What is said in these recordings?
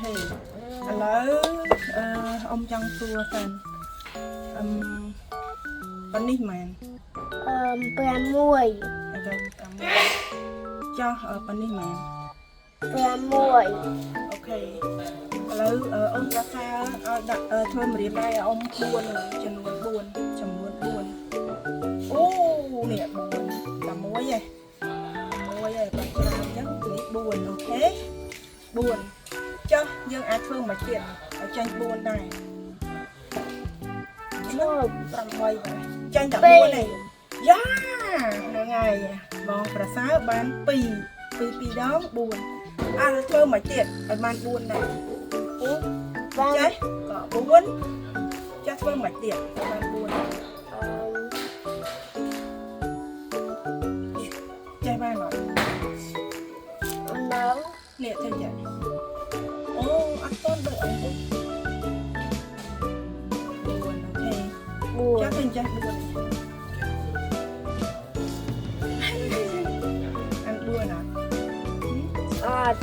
ឥឡូវអ៊ំចង់សួរសិនប៉ុណ្នេះមែន6ឥឡូវ6ចុះប៉ុណ្នេះមែនអូខេឥឡូវអ៊ំប្រសាឲ្យដាក់ធ្វើម្រាមដៃឲ្យអ៊ំ4ចំនួន4អូនេះ4 6ឯង6ឯងបាត់ច្រើនអញ្ចឹងនេះ4អូខេ4ចុះយើងអាចធ្វើមួយទៀតឲ្យចាញ់4ដែរ8ចាញ់តែ4ឯងយ៉ាហ្នឹងហើយបងប្រសើរបាន2 2ដង4អាធ្វើមួយទៀតឲ្យបាន4ដែរចេះក៏4ចេះធ្វើមួយទៀតបាន4ចេះបានអត់នេះធ្វើចេះអូអត់តន់ដូចអី4អូខេចាស់ទៅចាស់4អាន4ណាអត់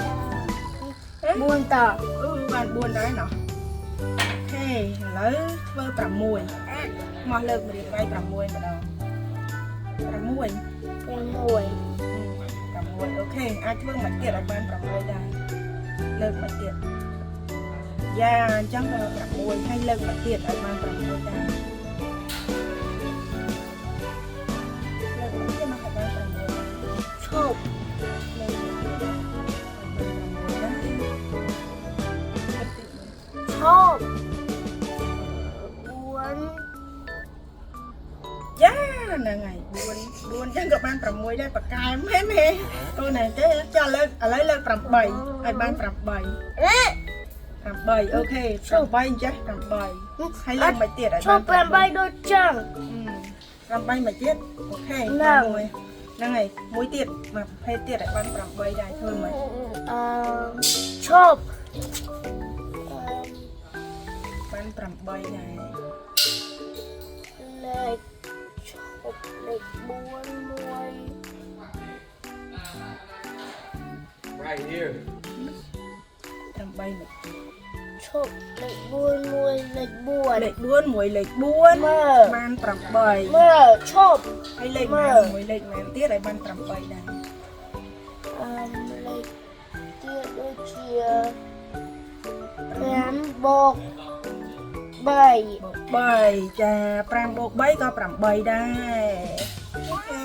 4តបាន4ដែរណោះអូខេឥឡូវធ្វើ6មកលើកម្រាមដៃ6ម្ដង6អូខេអាចធ្វើមួយទៀតឲ្យបាន6ដែរលើកមួយទៀតយ៉ាអញ្ចឹង6ហើយលើកមួយទៀតឲ្យបាន6ដែរលើកមួយទៀតមកឲ្យបាន6ឈប់ឈប់យ៉ាហ្នឹងហើយ4ចឹងក៏បាន6ដែរប៉ាកែមែនទេកូនណាទេចុះលើកឥឡូវលើក8ឲ្យបាន8អូខេ8អញ្ចឹង8ហើយលើកមួយទៀតឲ្យបាន8ដូចចឹង8មួយទៀតអូខេហ្នឹងហើយមួយទៀតមកប្រភេទទៀតឲ្យបាន8ដែរធ្វើមកឈប់បាន8ដែរលេខឈប់លេខ4 Right here. 8មួយឈប់លេខ4 1លេខ4លេខ4មួយលេខ4បាន8មើលឈប់ហើយលេខ1មួយលេខ1ទៀតឲ្យបាន8ដែរលេខទៀតដូចជា5បូក3 3ចា5បូក3ក៏8ដែរអូខេ